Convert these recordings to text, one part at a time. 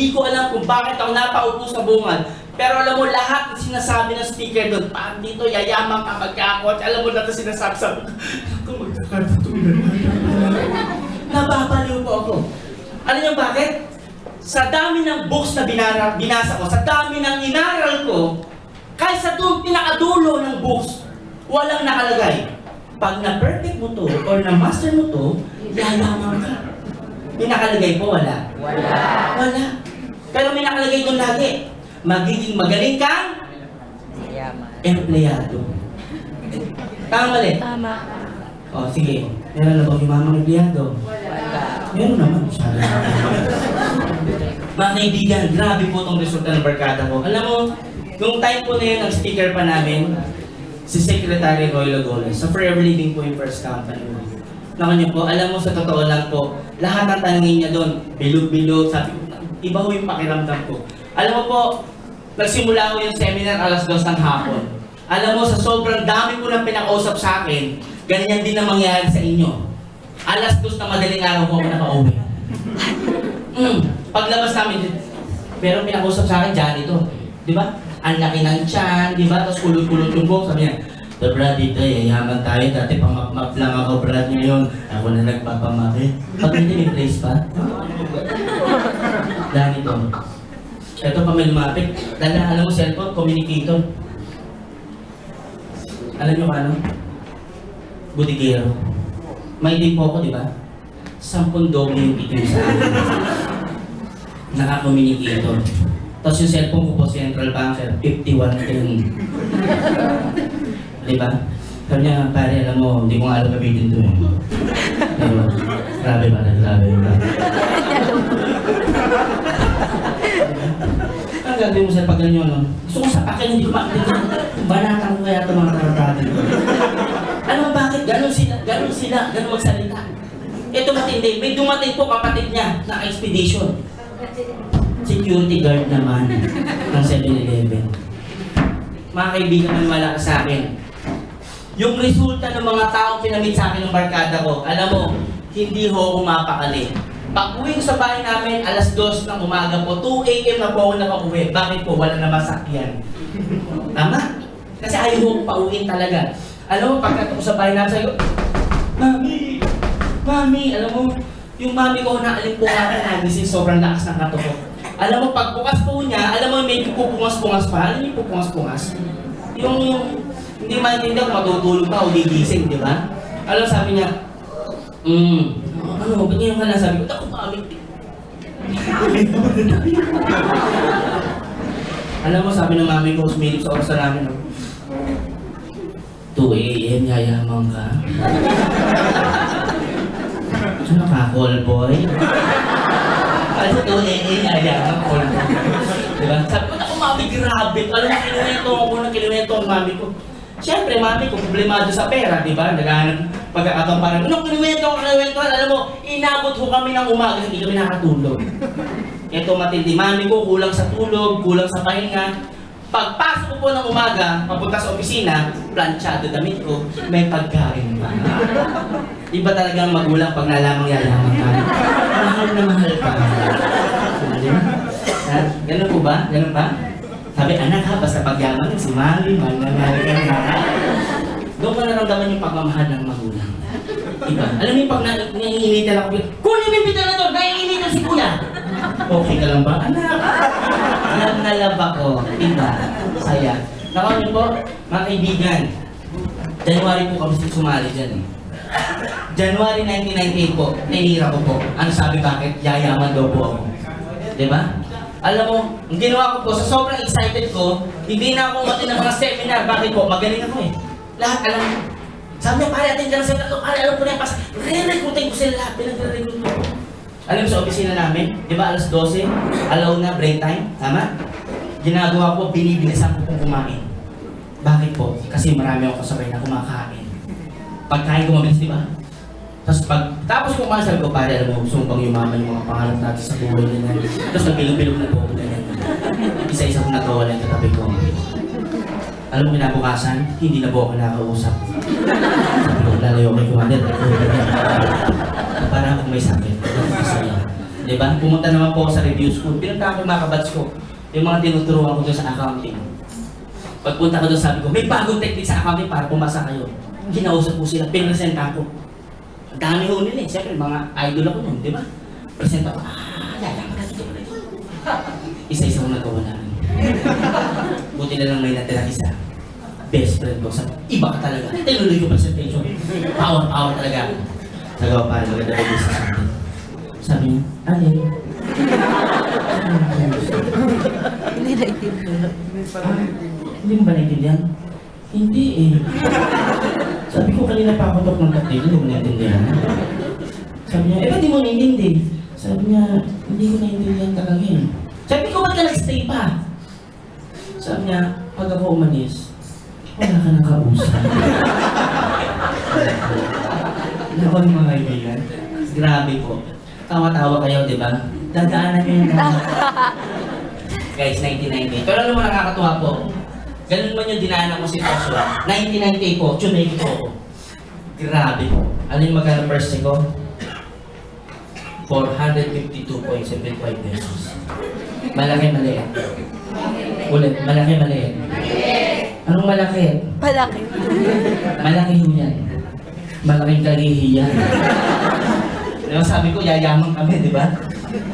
Hindi ko alam kung bakit ako napaupo sa bungad. Pero alam mo, lahat ng sinasabi ng speaker doon, pag dito, yayaman ka, magkakot. Alam mo na ito sinasabi sa mga, ako magkakatutunan. Nababaliw po ako. Alam niyo bakit? Sa dami ng books na binasa ko, sa dami ng inaral ko, kahit sa pinakadulo ng books, walang nakalagay. Pag na-perfect mo to, or na-master mo to, yayaman ka. May nakalagay po, wala? Wala. Pero may nakalagay doon lagi. Magiging magaling kang empleyado. Tama mali? Tama. O, sige. Meron na bang umamang empleyado? Wala. Meron naman. Mga kaibigan, grabe po itong resulta ng barkada ko. Alam mo, nung time po na yun, ang speaker pa namin, si Secretary Roy Lagones, sa Forever Living po yung first company. Naku niyo po, alam mo sa totoo lang po, lahat ng tanongin niya doon, bilog-bilog, sabi ko, iba ho yung pakiramdam ko. Alam mo po, nagsimula ko yung seminar alas 2 ng hapon. Alam mo, sa sobrang dami po ng pinakausap sa akin, ganyan din na mangyayari sa inyo. Alas 2 na madaling araw po ako nakauwi. Paglabas namin, pero pinakausap sa akin, janitor. Di ba? Ang laki ng tiyan, di ba? Tapos kulot-kulot yung buhok, sabi niya, Brad, dito, yayaman tayo. Dati pang-map lang ako, Brad, ngayon. Ako na nagpapamakit. Pag hindi may place pa. Dahil ito. Ito pa may lumapit. Dahil alam mo, cellphone, communicator. Alam nyo ano? Butikero. May din po ako, di ba? 10 doble yung itim sa akin. Naka-communicator. Tapos yung cellphone ko po, Central Banker, 5110. Diba? Sabi niya, pare, alam mo, hindi ko nga alam gamitin ito eh. Diba? Grabe ba? Grabe. Ang gagawin mo sa pag ganyan, no? Gusto ko sa akin, hindi ko makakita. Banatan ko kaya ito mga karatatan ko. Alam mo bakit? Ganon sila, ganon magsalita. Ito matindi, may dumating po kapatid niya na expedition. Security guard naman ng 7-Eleven. Mga kaibigan, maniwala ka sa akin. Yung resulta ng mga taong pinamit sa akin ng barkada ko, alam mo, hindi ho ako mapakali. Pag uwi ko sa bahay namin, alas 2 ng umaga po, 2 AM na po ako nakauwi. Bakit po? Wala na masakyan. Tama? Kasi ayaw ko pauwiin talaga. Alam mo, pagkat ako sa bahay namin, sabi ko, Mami, alam mo, yung mami ko na alimpungan na nagising, sobrang lakas ng katukok. Alam mo, pag bukas po niya, alam mo, may pupungas-pungas pa. Alam niyo pupungas-pungas? Yung hindi maintindihan kung matutulog pa o gigising, di ba? Alam, sabi niya, ano, ba't ngayon ka na? Sabi ko, ako mami. Alam mo, sabi ng mami ko, sumilip sa oras na namin, 2 AM, yayamang ka. Ano ka, call boy? Ano sa 2 AM, yayamang call boy? Diba? Sabi ko, ako mami, grabe. Alam mo, kinuwento ang mami ko. Siyempre, mami ko, problemado sa pera, di ba? Naghahanap pagkakataon parang, anong kinuwento? Alam mo, inabot ko kami ng umaga, hindi kami nakatulog. Ito matindi, mami ko, kulang sa tulog, kulang sa pahinga. Pagpasok ko po ng umaga, papunta sa opisina, planchado damit ko, may pagkain pa. Iba talagang magulang pag nalamang yalamang kami. Mahal na mahal pa. Ganun po ba? Ganun ba? Sabi, anak ha, basta pagyaman si mami, mahal na doon ko naramdaman yung pagmamahal ng magulang. Diba? Alam mo yung pag naiinitan ako, kunin mo yung pita na doon, naiinitan si kuya. Okay ka lang ba? Anak, nalab ako. Diba? Saya. Nakawin niyo po, mga kaibigan, January po kami sumali dyan eh. January 1998 po, nainira ko po. Ano sabi bakit? Yayaman daw po ako. Diba? Alam mo, ang ginawa ko po, sa sobrang excited ko, hindi na ako umati ng mga seminar. Bakit po? Magaling ako eh. Lahat, alam mo. Sabi niya, pare, atin ka ng seminar. Pare, alam ko na yung pas. Re-recruitin ko sila lahat. Pinag-recruit ko. Alam mo sa opisina namin, di ba alas 12, alaw na break time, tama? Ginagawa ko, binibilisan ko kung kumain. Bakit po? Kasi marami ako kasabay na kumakain. Pagkain ko mabilis, di ba? Tapos kumain, sabi ko, pare, alam mo, gusto mo bang yumaman yung mga pangarap natin sa buhay na yan. Tapos nagbilog-bilog na po ako ganyan. Isa-isa ko nagawa lang yung katabi ko. Alam mo, kinabukasan, hindi na po ako nakakausap. Sabi ko, lalayo kay Kumander. Parang ako may sakit. Diba? Pumunta naman po ako sa review school. Pinunta ko yung mga kabats ko. Yung mga tinuturuan ko doon sa accounting. Pagpunta ko doon, sabi ko, may bagong technique sa accounting para pumasa kayo. Kinausap ko sila, pinresenta ko. Ang dami ho nila eh. Siyempre, mga idol ako nun, di ba? Presenta ko, lalaman ka dito. Isa-isa ko nagawa namin. Buti na lang may natira isa. Best friend ko, sabi, iba ka talaga. Tinuloy ko presentation. Power talaga. Nagawa pa rin, maganda ba sa akin. Sabi niya, alin? Hindi naintindihan. Hindi mo ba naintindihan? Hindi eh. Sabi ko kanina pa ako tok ng taktil, hindi mo naintindihan. Sabi niya, ba't di mo naintindi? Sabi niya, hindi ko naintindihan talaga eh. Sabi ko, ba't ka nag-stay pa? Sabi niya, pag ako umalis, wala ka nang kausap. Ako yung mga kaibigan. Grabe po. Tawa-tawa kayo, di ba? Dadaanan niyo yung guys, 1998. Pero ano mo nakakatuwa po? Ganun man yung dinaanan ko si Joshua. 1998 po, tsunami po ako. Grabe po. Ano yung magkano first ko? 452.75 pesos. Malaki, maliit. Ulit, malaki, maliit. Anong malaki? Malaki. Malaki yan. Malaking kalihi yan. Diba, sabi ko, yayaman kami, di ba?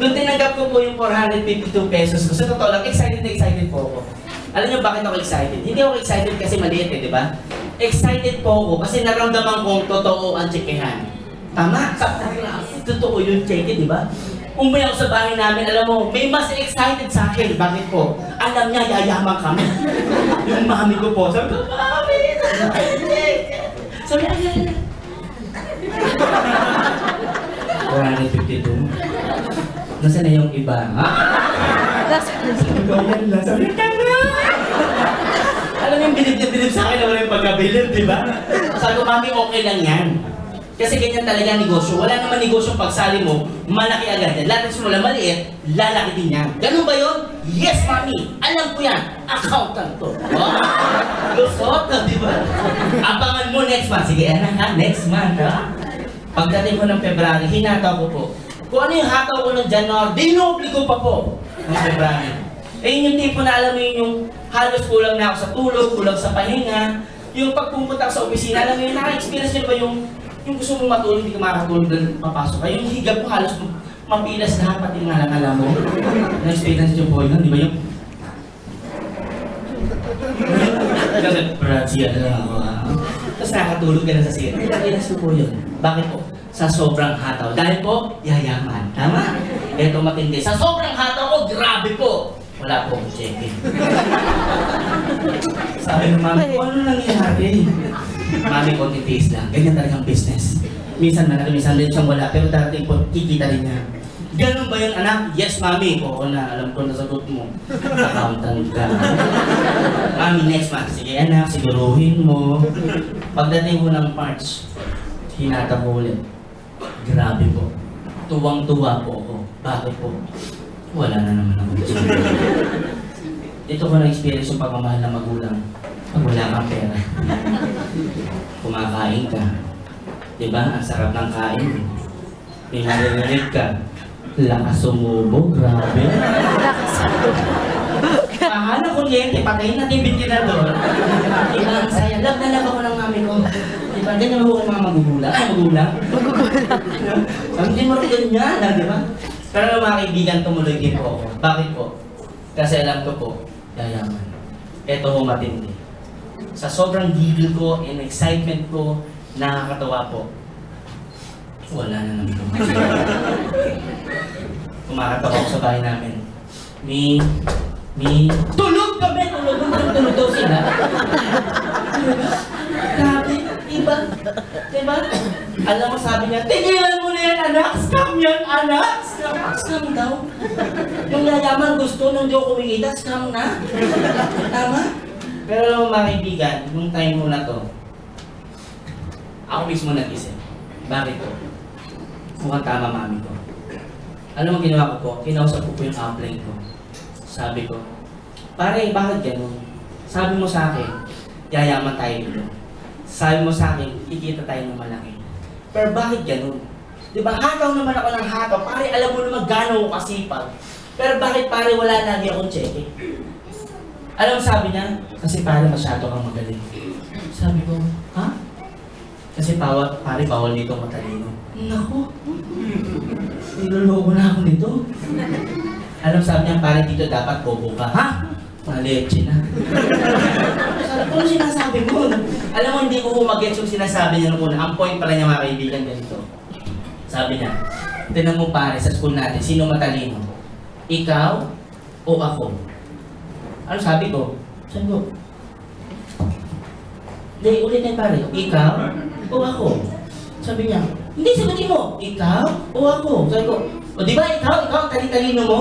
Nung tinanggap ko po yung 452 pesos ko, sa totoo lang, excited na excited po ako. Alam niyo bakit ako excited? Hindi ako excited kasi maliit eh, di ba? Excited po ako kasi naramdaman kong totoo ang tsekehan. Tama? Totoo yung tseke, di ba? Umuwi ako sa bahay namin, alam mo, may mas excited sa akin. Bakit po? Alam niya, yayaman kami. Yung mami ko po, sabi ko, mami, sabi niya, 452. Nasaan na yung iba? Ha? Sabi ko, yan lang. Sabi ka na! Alam mo yung bilib sa akin na wala yung pagkabilib, di ba? Sabi ko, mami, okay lang yan. Kasi ganyan talaga negosyo. Wala naman negosyo pagsali mo, malaki agad yan. Lahat ng simula maliit, lalaki din yan. Ganun ba yun? Yes, mami! Alam ko yan! Accountant to. Oh, lusot na, di ba? Abangan mo next month. Sige, anak ha? Next month, ha? Pagdating ko ng February, hinataw ko po. Kung ano yung hataw ko ng January, dinobli ko pa po ng February. Eh yun yung tipo na alam mo yun yung halos kulang na ako sa tulog, kulang sa pahinga. Yung pagpupunta sa opisina, alam mo yun, naka-experience nyo ba yung gusto mong matulog, hindi ka makakatulog dahil papasok ka. Yung higap mo halos mapilas lahat, pati nga lang alam mo. Na-experience nyo po yun, di ba yung... Kasi, siya na lang ako. Tapos nakakatulog ka na sa siya. Na-experience ko po yun. Bakit po? Sa sobrang hataw. Dahil po, yayaman. Tama? Ito matindi. Sa sobrang hataw ko, grabe po. Wala po akong check-in. Sabi ng mami ko, ano nangyari? Mami ko, titiis lang. Ganyan talagang business. Minsan malaki, minsan din siyang wala. Pero darating po, kikita rin niya. Ganun ba yun, anak? Yes, mami. Oo na, alam ko na sagot mo. Accountant ka. Mami, next month. Sige, anak, siguruhin mo. Pagdating ko ng March, hinata ko ulit. Grabe po. Tuwang-tuwa po ako. Bakit po? Wala na naman ako. Dito ko na-experience yung pagmamahal ng magulang. Pag wala kang pera. Kumakain ka. Diba? Ang sarap ng kain. May marinig ka. Lakas sumubo. Grabe. Lakas sumubo. Akala ko lente, patayin natin binti na doon. Diba? Ang saya. Love na love ako ng mami ko. Diba? Ganyan mo mga magugulang. Ay, magulang. Magugulang. Hindi mo rin ganyan, diba? Pero mga kaibigan, tumuloy din po ako. Bakit po? Kasi alam ko po, yayaman. Ito ho matindi. Sa sobrang gigil ko and excitement ko, nakakatawa po. Wala na naman. Kumakatawa ko sa bahay namin. Tulog kami! Tulog daw sila. Grabe, iba. Diba? Alam mo, sabi niya, tigilan mo na yan, anak! Scam yan, anak! Scam daw. Yung yayaman gusto nung di ako kumikita, scam na. Tama? Pero alam mo, mga kaibigan, nung time mo na to, ako mismo nag-isip. Bakit to? Mukhang tama, mami ko. Alam mo ginawa ko po? Kinausap ko po yung upline ko. Sabi ko, pare, bakit ganun? Sabi mo sa akin, yayaman tayo dito. Sabi mo sa akin, kikita tayo ng malaki. Pero bakit ganun? Di ba, hataw naman ako ng hataw. Pare, alam mo naman gano'n ako kasipag. Pero bakit pare wala lagi akong cheque? Alam mo sabi niya? Kasi pare masyado kang magaling. Sabi ko, ha? Kasi pare bawal dito matalino. Naku, niloloko na ako nito. Alam sabi niya, pare dito dapat bobo ka. Ha? Maleche na. Sabi ko, ano sinasabi mo? Alam mo, hindi ko mag-gets yung sinasabi niya nung una. Ang point pala niya mga kaibigan ganito. Sabi niya, tinan mo pare sa school natin, sino matalino? Ikaw o ako? Ano sabi ko? Sabi ko, hindi, ulit na pare. Ikaw o ako? Sabi niya, hindi, sagutin mo. Ikaw o ako? Sabi ko, o di ba ikaw ang talino mo?